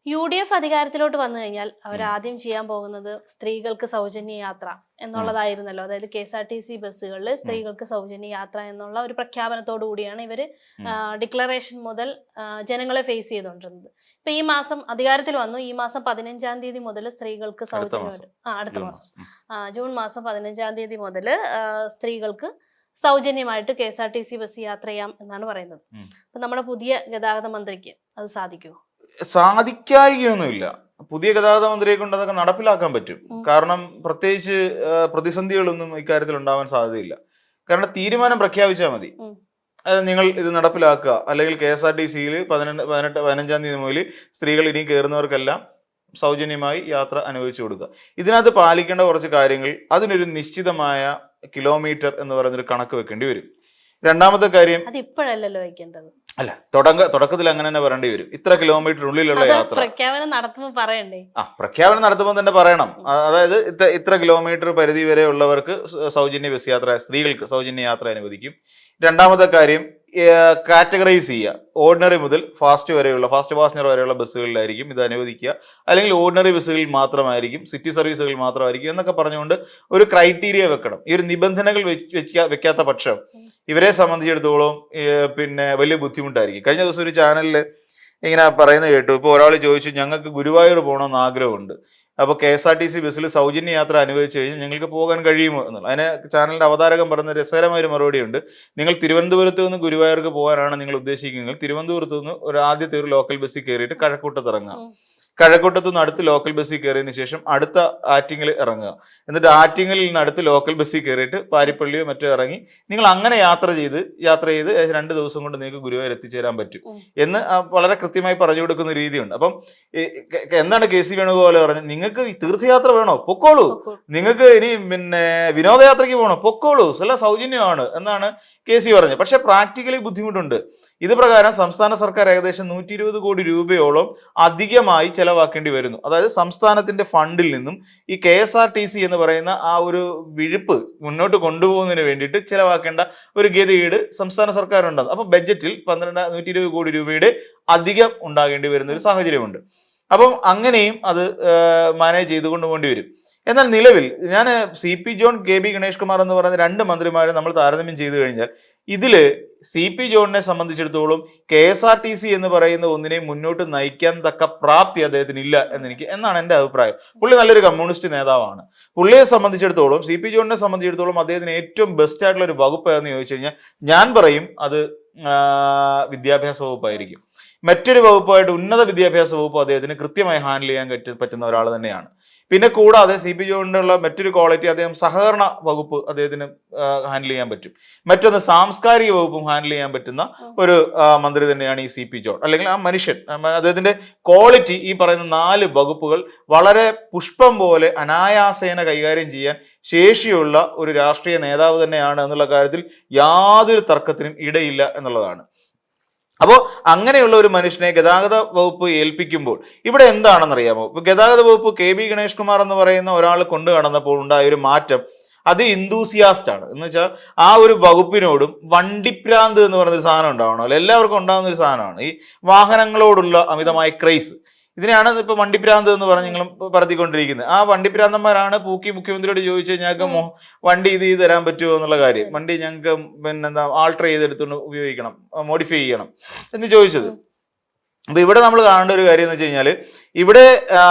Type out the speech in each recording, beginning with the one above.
UDF അധികാരത്തിലോട്ട് വന്നു കഴിഞ്ഞാൽ അവരാദ്യം ചെയ്യാൻ പോകുന്നത് സ്ത്രീകൾക്ക് സൗജന്യ യാത്ര എന്നുള്ളതായിരുന്നല്ലോ. അതായത് KSRTC ബസ്സുകളിൽ സ്ത്രീകൾക്ക് സൗജന്യ യാത്ര എന്നുള്ള ഒരു പ്രഖ്യാപനത്തോടു കൂടിയാണ് ഇവര് ഡിക്ലറേഷൻ മുതൽ ജനങ്ങളെ ഫേസ് ചെയ്തുകൊണ്ടിരുന്നത്. ഇപ്പൊ ഈ മാസം അധികാരത്തിൽ വന്നു. ഈ മാസം 15-ാം തീയതി മുതൽ സ്ത്രീകൾക്ക് സൗജന്യം, അടുത്ത മാസം ജൂൺ മാസം 15-ാം തീയതി മുതൽ സ്ത്രീകൾക്ക് സൗജന്യമായിട്ട് KSRTC ബസ് യാത്ര ചെയ്യാം എന്നാണ് പറയുന്നത്. അപ്പൊ നമ്മുടെ പുതിയ ഗതാഗത മന്ത്രിക്ക് അത് സാധിക്കുമോ? സാധിക്കാഴികയൊന്നുമില്ല. പുതിയ ഗതാഗത മന്ത്രിയെ കൊണ്ട് അതൊക്കെ നടപ്പിലാക്കാൻ പറ്റും. കാരണം പ്രത്യേകിച്ച് പ്രതിസന്ധികളൊന്നും ഇക്കാര്യത്തിൽ ഉണ്ടാവാൻ സാധ്യതയില്ല. കാരണം തീരുമാനം പ്രഖ്യാപിച്ചാൽ മതി. അതായത് നിങ്ങൾ ഇത് നടപ്പിലാക്കുക, അല്ലെങ്കിൽ KSRTCയിൽ 15-ാം തീയതി മുതൽ സ്ത്രീകൾ ഇനി കയറുന്നവർക്കെല്ലാം സൗജന്യമായി യാത്ര അനുവദിച്ചു കൊടുക്കുക. ഇതിനകത്ത് പാലിക്കേണ്ട കുറച്ച് കാര്യങ്ങൾ, അതിനൊരു നിശ്ചിതമായ കിലോമീറ്റർ എന്ന് പറയുന്നൊരു കണക്ക് വെക്കേണ്ടി വരും. രണ്ടാമത്തെ കാര്യം, അത് ഇപ്പോഴല്ലല്ലോ വയ്ക്കേണ്ടത്. അല്ല, തുടക്കത്തിൽ അങ്ങനെ തന്നെ പറയേണ്ടി വരും. ഇത്ര കിലോമീറ്ററിനുള്ളിലുള്ള യാത്ര പ്രഖ്യാപനം നടത്തുമ്പോൾ പറയണ്ടേ? പ്രഖ്യാപനം നടത്തുമ്പോൾ തന്നെ പറയണം. അതായത് ഇത്ര കിലോമീറ്റർ പരിധി വരെ ഉള്ളവർക്ക് സൗജന്യ ബസ് യാത്ര, സ്ത്രീകൾക്ക് സൗജന്യ യാത്ര അനുവദിക്കും. രണ്ടാമത്തെ കാര്യം, കാറ്റഗറൈസ് ചെയ്യുക. ഓർഡിനറി മുതൽ ഫാസ്റ്റ് പാസഞ്ചർ വരെയുള്ള ബസ്സുകളിലായിരിക്കും ഇത് അനുവദിക്കുക, അല്ലെങ്കിൽ ഓർഡിനറി ബസ്സുകളിൽ മാത്രമായിരിക്കും, സിറ്റി സർവീസുകളിൽ മാത്രമായിരിക്കും എന്നൊക്കെ പറഞ്ഞുകൊണ്ട് ഒരു ക്രൈറ്റീരിയ വെക്കണം. ഈ ഒരു നിബന്ധനകൾ വെക്കാത്ത പക്ഷം ഇവരെ സംബന്ധിച്ചിടത്തോളം പിന്നെ വലിയ ബുദ്ധിമുട്ടായിരിക്കും. കഴിഞ്ഞ ദിവസം ഒരു ചാനലിൽ ഇങ്ങനെ പറയുന്നത് കേട്ടു. ഇപ്പോൾ ഒരാൾ ചോദിച്ചു, ഞങ്ങൾക്ക് ഗുരുവായൂർ പോകണമെന്ന് ആഗ്രഹമുണ്ട്, അപ്പോൾ KSRTC ബസ്സിൽ സൗജന്യ യാത്ര അനുവദിച്ചു കഴിഞ്ഞാൽ ഞങ്ങൾക്ക് പോകാൻ കഴിയുമോ എന്നുള്ളത്. അതിന് ചാനലിന്റെ അവതാരകൻ പറയുന്ന രസകരമായ ഒരു മറുപടി ഉണ്ട്. നിങ്ങൾ തിരുവനന്തപുരത്ത് നിന്ന് ഗുരുവായൂർക്ക് പോകാനാണ് നിങ്ങൾ ഉദ്ദേശിക്കുന്നത്, തിരുവനന്തപുരത്ത് നിന്ന് ആദ്യത്തെ ഒരു ലോക്കൽ ബസ്സിൽ കയറിയിട്ട് കഴക്കൂട്ടത്ത് ഇറങ്ങുക. കഴക്കൂട്ടത്ത് നിന്ന് അടുത്ത് ലോക്കൽ ബസ്സിൽ കയറിയതിന് ശേഷം അടുത്ത ആറ്റിങ്ങിൽ ഇറങ്ങുക. എന്നിട്ട് ആറ്റിങ്ങലിൽ നിന്ന് അടുത്ത് ലോക്കൽ ബസ്സിൽ കയറിയിട്ട് പാരിപ്പള്ളിയോ മറ്റോ ഇറങ്ങി നിങ്ങൾ അങ്ങനെ യാത്ര ചെയ്ത് 2 ദിവസം കൊണ്ട് നിങ്ങൾക്ക് ഗുരുവായൂർ എത്തിച്ചേരാൻ പറ്റും എന്ന് വളരെ കൃത്യമായി പറഞ്ഞു കൊടുക്കുന്ന രീതിയുണ്ട്. അപ്പം എന്താണ് KC വേണുഗോപാൽ പറഞ്ഞത്? നിങ്ങൾക്ക് തീർത്ഥയാത്ര വേണോ, പൊക്കോളൂ. നിങ്ങൾക്ക് ഇനി പിന്നെ വിനോദയാത്രയ്ക്ക് പോകണോ, പൊക്കോളൂ, എല്ലാം സൗജന്യമാണ് എന്നാണ് KC പറഞ്ഞത്. പക്ഷെ പ്രാക്ടിക്കലി ബുദ്ധിമുട്ടുണ്ട്. ഇത് പ്രകാരം സംസ്ഥാന സർക്കാർ ഏകദേശം 120 കോടി രൂപയോളം അധികമായി ചെലവാക്കേണ്ടി വരുന്നു. അതായത് സംസ്ഥാനത്തിന്റെ ഫണ്ടിൽ നിന്നും ഈ KSRTC എന്ന് പറയുന്ന ആ ഒരു വിഴുപ്പ് മുന്നോട്ട് കൊണ്ടുപോകുന്നതിന് വേണ്ടിയിട്ട് ചെലവാക്കേണ്ട ഒരു ഗതികേട് സംസ്ഥാന സർക്കാരുണ്ട്. അപ്പൊ ബഡ്ജറ്റിൽ 120 കോടി രൂപയുടെ അധികം ഉണ്ടാകേണ്ടി വരുന്ന ഒരു സാഹചര്യമുണ്ട്. അപ്പം അങ്ങനെയും അത് മാനേജ് ചെയ്തുകൊണ്ട് പോകേണ്ടി വരും. എന്നാൽ നിലവിൽ ഞാൻ CP John, KB Ganesh Kumar എന്ന് പറയുന്ന 2 മന്ത്രിമാരെ നമ്മൾ താരതമ്യം ചെയ്തു കഴിഞ്ഞാൽ ഇതില് CP ജോണിനെ സംബന്ധിച്ചിടത്തോളം KSRTC എന്ന് പറയുന്ന ഒന്നിനെ മുന്നോട്ട് നയിക്കാൻ തക്ക പ്രാപ്തി അദ്ദേഹത്തിന് ഇല്ല എന്നാണ് എൻ്റെ അഭിപ്രായം. പുള്ളി നല്ലൊരു കമ്മ്യൂണിസ്റ്റ് നേതാവാണ്. പുള്ളിയെ സംബന്ധിച്ചിടത്തോളം, CP ജോണിനെ സംബന്ധിച്ചിടത്തോളം അദ്ദേഹത്തിന് ഏറ്റവും ബെസ്റ്റ് ആയിട്ടുള്ള ഒരു വകുപ്പ് എന്ന് ചോദിച്ചു കഴിഞ്ഞാൽ ഞാൻ പറയും അത് വിദ്യാഭ്യാസ വകുപ്പായിരിക്കും. മറ്റൊരു വകുപ്പായിട്ട് ഉന്നത വിദ്യാഭ്യാസ വകുപ്പ് അദ്ദേഹത്തിന് കൃത്യമായി ഹാൻഡിൽ ചെയ്യാൻ പറ്റുന്ന ഒരാൾ തന്നെയാണ്. പിന്നെ കൂടാതെ CP ജോണിനുള്ള മറ്റൊരു ക്വാളിറ്റി, അദ്ദേഹം സഹകരണ വകുപ്പ് അദ്ദേഹത്തിന് ഹാൻഡിൽ ചെയ്യാൻ പറ്റും. മറ്റൊന്ന് സാംസ്കാരിക വകുപ്പും ഹാൻഡിൽ ചെയ്യാൻ പറ്റുന്ന ഒരു മന്ത്രി തന്നെയാണ് ഈ CP ജോൺ, അല്ലെങ്കിൽ ആ മനുഷ്യൻ. അദ്ദേഹത്തിന്റെ ക്വാളിറ്റി ഈ പറയുന്ന 4 വകുപ്പുകൾ വളരെ പുഷ്പം പോലെ അനായാസേന കൈകാര്യം ചെയ്യാൻ ശേഷിയുള്ള ഒരു രാഷ്ട്രീയ നേതാവ് തന്നെയാണ് എന്നുള്ള കാര്യത്തിൽ യാതൊരു തർക്കത്തിനും ഇടയില്ല എന്നുള്ളതാണ്. അപ്പോൾ അങ്ങനെയുള്ള ഒരു മനുഷ്യനെ ഗതാഗത വകുപ്പ് ഏൽപ്പിക്കുമ്പോൾ ഇവിടെ എന്താണെന്നറിയാമോ? ഇപ്പൊ ഗതാഗത വകുപ്പ് KB ഗണേഷ് കുമാർ എന്ന് പറയുന്ന ഒരാൾ കൊണ്ടു കടന്നപ്പോൾ ഉണ്ടായ ഒരു മാറ്റം, അത് ഇന്തൂസിയാസ്റ്റ് ആണ്. എന്ന് വെച്ചാൽ ആ ഒരു വകുപ്പിനോടും വണ്ടിപ്രാന്ത് എന്ന് പറയുന്നൊരു സാധനം ഉണ്ടാവണമല്ലോ, എല്ലാവർക്കും ഉണ്ടാകുന്ന ഒരു സാധനമാണ് ഈ വാഹനങ്ങളോടുള്ള അമിതമായ ക്രൈസ്. ഇതിനെയാണ് ഇപ്പൊ വണ്ടിപ്രാന്ത് എന്ന് പറഞ്ഞ് നിങ്ങൾ പറത്തിക്കൊണ്ടിരിക്കുന്നത്. ആ വണ്ടിപ്രാന്തന്മാരാണ് മുഖ്യമന്ത്രിയോട് ചോദിച്ചു, ഞങ്ങൾക്ക് വണ്ടി ഇത് തരാൻ പറ്റുമോ എന്നുള്ള കാര്യം, വണ്ടി ഞങ്ങൾക്ക് പിന്നെന്താ ആൾട്ടർ ചെയ്തെടുത്തുകൊണ്ട് ഉപയോഗിക്കണം, മോഡിഫൈ ചെയ്യണം എന്ന് ചോദിച്ചത്. അപ്പൊ ഇവിടെ നമ്മൾ കാണേണ്ട ഒരു കാര്യം എന്ന് വെച്ച് കഴിഞ്ഞാൽ, ഇവിടെ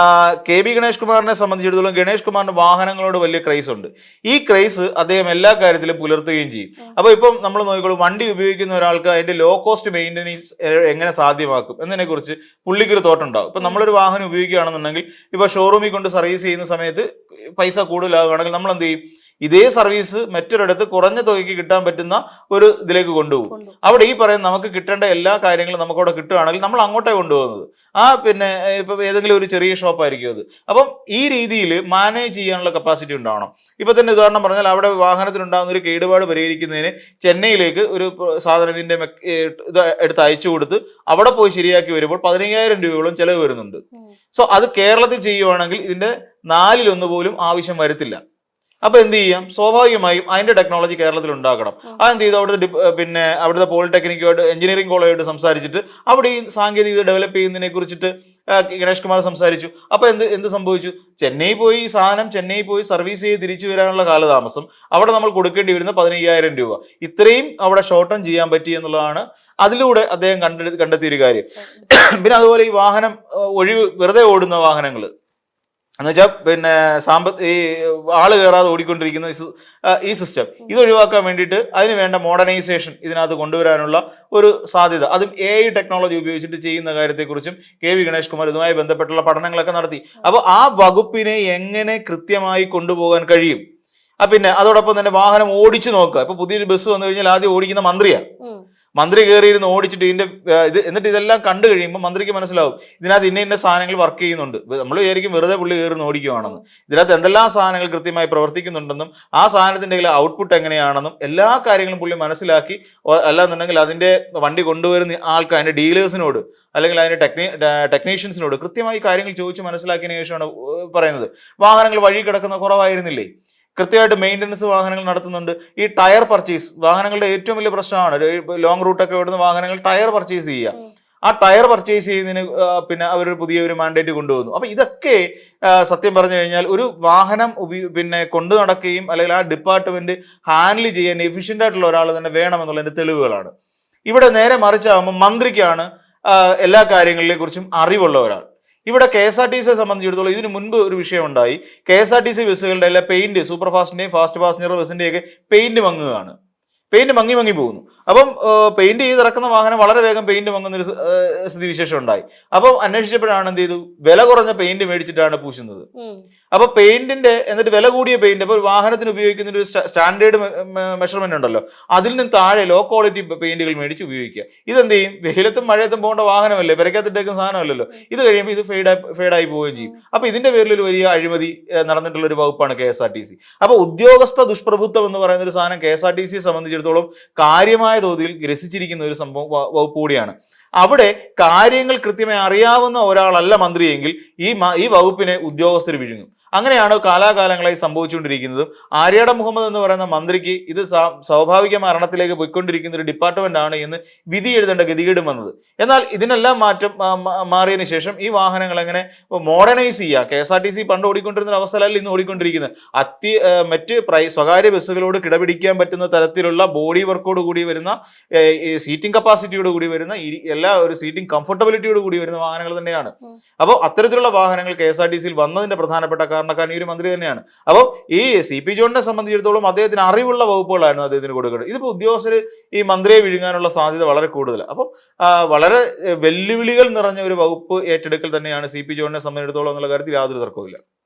KB ഗണേഷ് കുമാറിനെ സംബന്ധിച്ചിടത്തോളം ഗണേഷ് കുമാറിന്റെ വാഹനങ്ങളോട് വലിയ ക്രൈസ് ഉണ്ട്. ഈ ക്രൈസ് അദ്ദേഹം എല്ലാ കാര്യത്തിലും പുലർത്തുകയും ചെയ്യും. അപ്പൊ ഇപ്പം നമ്മൾ നോക്കിക്കോളൂ, വണ്ടി ഉപയോഗിക്കുന്ന ഒരാൾക്ക് അതിന്റെ ലോ കോസ്റ്റ് മെയിൻ്റനൻസ് എങ്ങനെ സാധ്യമാക്കും എന്നതിനെ കുറിച്ച് പുള്ളിക്കൊരു തോട്ടുണ്ടാവും. ഇപ്പൊ നമ്മളൊരു വാഹനം ഉപയോഗിക്കുകയാണെന്നുണ്ടെങ്കിൽ, ഇപ്പൊ ഷോറൂമിൽ കൊണ്ട് സർവീസ് ചെയ്യുന്ന സമയത്ത് പൈസ കൂടുതലാകുകയാണെങ്കിൽ നമ്മൾ എന്ത് ചെയ്യും? ഇതേ സർവീസ് മറ്റൊരിടത്ത് കുറഞ്ഞ തുകയ്ക്ക് കിട്ടാൻ പറ്റുന്ന ഒരു ഇതിലേക്ക് കൊണ്ടുപോകും. അവിടെ ഈ പറയുന്ന നമുക്ക് കിട്ടേണ്ട എല്ലാ കാര്യങ്ങളും നമുക്കവിടെ കിട്ടുകയാണെങ്കിൽ നമ്മൾ അങ്ങോട്ടേ കൊണ്ടുപോകുന്നത്. പിന്നെ ഇപ്പൊ ഏതെങ്കിലും ഒരു ചെറിയ ഷോപ്പായിരിക്കും അത്. അപ്പം ഈ രീതിയിൽ മാനേജ് ചെയ്യാനുള്ള കപ്പാസിറ്റി ഉണ്ടാവണം. ഇപ്പൊ തന്നെ ഉദാഹരണം പറഞ്ഞാൽ, അവിടെ വാഹനത്തിനുണ്ടാകുന്ന ഒരു കേടുപാട് പരിഹരിക്കുന്നതിന് ചെന്നൈയിലേക്ക് ഒരു സാധനത്തിന്റെ ഇത് എടുത്ത് അയച്ചു കൊടുത്ത് അവിടെ പോയി ശരിയാക്കി വരുമ്പോൾ 15,000 രൂപയോളം ചെലവ് വരുന്നുണ്ട്. സോ അത് കേരളത്തിൽ ചെയ്യുവാണെങ്കിൽ ഇതിന്റെ 4-1 പോലും ആവശ്യം വരത്തില്ല. അപ്പൊ എന്ത് ചെയ്യാം, സ്വാഭാവികമായും അതിന്റെ ടെക്നോളജി കേരളത്തിൽ ഉണ്ടാക്കണം. അതെന്ത് ചെയ്തു, പിന്നെ അവിടുത്തെ പോളിടെക്നിക്കുമായിട്ട് എഞ്ചിനീയറിംഗ് കോളേജായിട്ട് സംസാരിച്ചിട്ട് അവിടെ ഈ സാങ്കേതികത ഡെവലപ്പ് ചെയ്യുന്നതിനെ കുറിച്ചിട്ട് ഗണേഷ് കുമാർ സംസാരിച്ചു. അപ്പൊ എന്ത് സംഭവിച്ചു, ചെന്നൈ പോയി സർവീസ് ചെയ്ത് തിരിച്ചു വരാനുള്ള കാലതാമസം അവിടെ നമ്മൾ കൊടുക്കേണ്ടി വരുന്ന 15,000 രൂപ. ഇത്രയും അവിടെ ഷോർട്ട് ടേൺ ചെയ്യാൻ പറ്റി എന്നുള്ളതാണ് അതിലൂടെ അദ്ദേഹം കണ്ടെത്തിയൊരു കാര്യം. പിന്നെ അതുപോലെ ഈ വാഹനം വെറുതെ ഓടുന്ന വാഹനങ്ങൾ എന്ന് വെച്ചാൽ പിന്നെ ഈ ആള് കയറാതെ ഓടിക്കൊണ്ടിരിക്കുന്ന ഈ സിസ്റ്റം ഇത് ഒഴിവാക്കാൻ വേണ്ടിയിട്ട് അതിന് വേണ്ട മോഡേണൈസേഷൻ ഇതിനകത്ത് കൊണ്ടുവരാനുള്ള ഒരു സാധ്യത, അതും AI ടെക്നോളജി ഉപയോഗിച്ചിട്ട് ചെയ്യുന്ന കാര്യത്തെക്കുറിച്ചും KV ഗണേഷ് കുമാർ ഇതുമായി ബന്ധപ്പെട്ടുള്ള പഠനങ്ങളൊക്കെ നടത്തി. അപ്പോൾ ആ വകുപ്പിനെ എങ്ങനെ കൃത്യമായി കൊണ്ടുപോകാൻ കഴിയും. പിന്നെ അതോടൊപ്പം തന്നെ വാഹനം ഓടിച്ചു നോക്കുക. ഇപ്പൊ പുതിയൊരു ബസ് വന്നു കഴിഞ്ഞാൽ ആദ്യം ഓടിക്കുന്ന മന്ത്രിയാണ്. മന്ത്രി കയറിയിരുന്ന് ഓടിച്ചിട്ട് എന്നിട്ട് ഇതെല്ലാം കണ്ടു കഴിയുമ്പോൾ മന്ത്രിക്ക് മനസ്സിലാവും ഇതിനകത്ത് ഇന്ന സാധനങ്ങൾ വർക്ക് ചെയ്യുന്നുണ്ട്. നമ്മൾ വിചാരിക്കും വെറുതെ പുള്ളി കയറുന്ന ഓടിക്കുകയാണെന്ന്. ഇതിനകത്ത് എന്തെല്ലാം സാധനങ്ങൾ കൃത്യമായി പ്രവർത്തിക്കുന്നുണ്ടെന്നും ആ സാധനത്തിന്റെ ഔട്ട്പുട്ട് എങ്ങനെയാണെന്നും എല്ലാ കാര്യങ്ങളും പുള്ളി മനസ്സിലാക്കി, അല്ലാന്നുണ്ടെങ്കിൽ അതിന്റെ വണ്ടി കൊണ്ടുവരുന്ന ആൾക്ക് അതിന്റെ ഡീലേഴ്സിനോട് അല്ലെങ്കിൽ അതിന്റെ ടെക്നീഷ്യൻസിനോട് കൃത്യമായി കാര്യങ്ങൾ ചോദിച്ച് മനസ്സിലാക്കിയതിനു ശേഷമാണ് പറയുന്നത്. വാഹനങ്ങൾ വഴി കിടക്കുന്ന കുറവായിരുന്നില്ലേ, കൃത്യമായിട്ട് മെയിൻ്റനൻസ് വാഹനങ്ങൾ നടത്തുന്നുണ്ട്. ഈ ടയർ പർച്ചേസ് വാഹനങ്ങളുടെ ഏറ്റവും വലിയ പ്രശ്നമാണ്. ലോങ് റൂട്ടൊക്കെ ഓടുന്ന വാഹനങ്ങൾ ടയർ പർച്ചേസ് ചെയ്യുക. ആ ടയർ പർച്ചേസ് ചെയ്യുന്നതിന് പിന്നെ അവരൊരു പുതിയൊരു മാൻഡേറ്റ് കൊണ്ടുവന്നു. അപ്പൊ ഇതൊക്കെ സത്യം പറഞ്ഞു കഴിഞ്ഞാൽ ഒരു വാഹനം പിന്നെ കൊണ്ടു നടക്കുകയും അല്ലെങ്കിൽ ആ ഡിപ്പാർട്ട്മെന്റ് ഹാൻഡിൽ ചെയ്യാൻ എഫിഷ്യന്റ് ആയിട്ടുള്ള ഒരാൾ തന്നെ വേണമെന്നുള്ളതിന്റെ തെളിവുകളാണ്. ഇവിടെ നേരെ മറിച്ചാകുമ്പോൾ മന്ത്രിക്കാണ് എല്ലാ കാര്യങ്ങളെ കുറിച്ചും അറിവുള്ള ഒരാൾ. ഇവിടെ KSRTCയെ സംബന്ധിച്ചിടത്തോളം ഇതിനു മുൻപ് ഒരു വിഷയം ഉണ്ടായി. KSRTC ബസ്സുകളുടെ എല്ലാ പെയിന്റ്, സൂപ്പർ ഫാസ്റ്റിന്റെയും ഫാസ്റ്റ് പാസഞ്ചർ ബസ്സിന്റെയൊക്കെ പെയിന്റ് മങ്ങുകയാണ്. പെയിന്റ് മങ്ങി പോകുന്നു. അപ്പം പെയിന്റ് ചെയ്തിറക്കുന്ന വാഹനം വളരെ വേഗം പെയിന്റ് മങ്ങുന്നൊരു സ്ഥിതിവിശേഷം ഉണ്ടായി. അപ്പം അന്വേഷിച്ചപ്പോഴാണ് എന്ത് ചെയ്തു, വില കുറഞ്ഞ പെയിന്റ് മേടിച്ചിട്ടാണ് പൂശുന്നത്. അപ്പൊ പെയിന്റിന്റെ എന്നിട്ട് വില കൂടിയ പെയിന്റ്, അപ്പൊ വാഹനത്തിന് ഉപയോഗിക്കുന്ന ഒരു സ്റ്റാൻഡേർഡ് മെഷർമെന്റ് ഉണ്ടല്ലോ, അതിൽ നിന്ന് താഴെ ലോ ക്വാളിറ്റി പെയിന്റുകൾ മേടിച്ച് ഉപയോഗിക്കുക. ഇതെന്ത് ചെയ്യും, വെയിലത്തും മഴയത്തും പോകേണ്ട വാഹനമല്ലേ, പെരക്കത്തിട്ടേക്കുന്ന സാധനമല്ലല്ലോ. ഇത് കഴിയുമ്പോൾ ഇത് ഫെയ്ഡായി പോവുകയും ചെയ്യും. അപ്പൊ ഇതിന്റെ പേരിൽ ഒരു വലിയ അഴിമതി നടന്നിട്ടുള്ള ഒരു വകുപ്പാണ് KSRTC. അപ്പൊ ഉദ്യോഗസ്ഥ ദുഷ്പ്രഭുത്വം എന്ന് പറയുന്ന ഒരു സാധനം KSRTCയെ സംബന്ധിച്ചിടത്തോളം കാര്യമായ തോതിൽ ഗ്രസിച്ചിരിക്കുന്ന ഒരു സംഭവം വകുപ്പ് കൂടിയാണ്. അവിടെ കാര്യങ്ങൾ കൃത്യമായി അറിയാവുന്ന ഒരാളല്ല മന്ത്രിയെങ്കിൽ ഈ വകുപ്പിനെ ഉദ്യോഗസ്ഥർ വിഴുങ്ങും. അങ്ങനെയാണ് കാലാകാലങ്ങളായി സംഭവിച്ചുകൊണ്ടിരിക്കുന്നത്. ആര്യാടൻ മുഹമ്മദ് എന്ന് പറയുന്ന മന്ത്രിക്ക് ഇത് സ്വാഭാവിക മരണത്തിലേക്ക് പോയിക്കൊണ്ടിരിക്കുന്ന ഒരു ഡിപ്പാർട്ട്മെന്റ് ആണ് എന്ന് വിധി എഴുതേണ്ട ഗതികേടും വന്നത്. എന്നാൽ ഇതിനെല്ലാം മാറിയതിനു ശേഷം ഈ വാഹനങ്ങൾ എങ്ങനെ മോഡേണൈസ് ചെയ്യുക. KSRTC പണ്ട് ഓടിക്കൊണ്ടിരുന്ന ഒരു അവസ്ഥയിലല്ല ഇന്ന് ഓടിക്കൊണ്ടിരിക്കുന്നത്. മറ്റ് സ്വകാര്യ ബസ്സുകളോട് കിടപിടിക്കാൻ പറ്റുന്ന തരത്തിലുള്ള ബോഡി വർക്കോട് കൂടി വരുന്ന, സീറ്റിംഗ് കപ്പാസിറ്റിയോട് കൂടി വരുന്ന, എല്ലാ ഒരു സീറ്റിംഗ് കംഫർട്ടബിലിറ്റിയോട് കൂടി വരുന്ന വാഹനങ്ങൾ തന്നെയാണ്. അപ്പോൾ അത്തരത്തിലുള്ള വാഹനങ്ങൾ KSRTCയിൽ വന്നതിന്റെ പ്രധാനപ്പെട്ട കാരണക്കാരൻ ഈ ഒരു മന്ത്രി തന്നെയാണ്. അപ്പോൾ ഈ CP ജോണിനെ സംബന്ധിച്ചിടത്തോളം അദ്ദേഹത്തിന് അറിവുള്ള വകുപ്പുകളായിരുന്നു അദ്ദേഹത്തിന് കൊടുക്കുന്നത്. ഇതിപ്പോൾ ഉദ്യോഗസ്ഥർ ഈ മന്ത്രിയെ വിഴുങ്ങാനുള്ള സാധ്യത വളരെ കൂടുതൽ. അപ്പോൾ വളരെ വെല്ലുവിളികൾ നിറഞ്ഞ ഒരു വകുപ്പ് ഏറ്റെടുക്കൽ തന്നെയാണ് CP ജോണിനെ സംബന്ധിച്ചിടത്തോളം എന്നുള്ള കാര്യത്തിൽ യാതൊരു തർക്കവുമില്ല.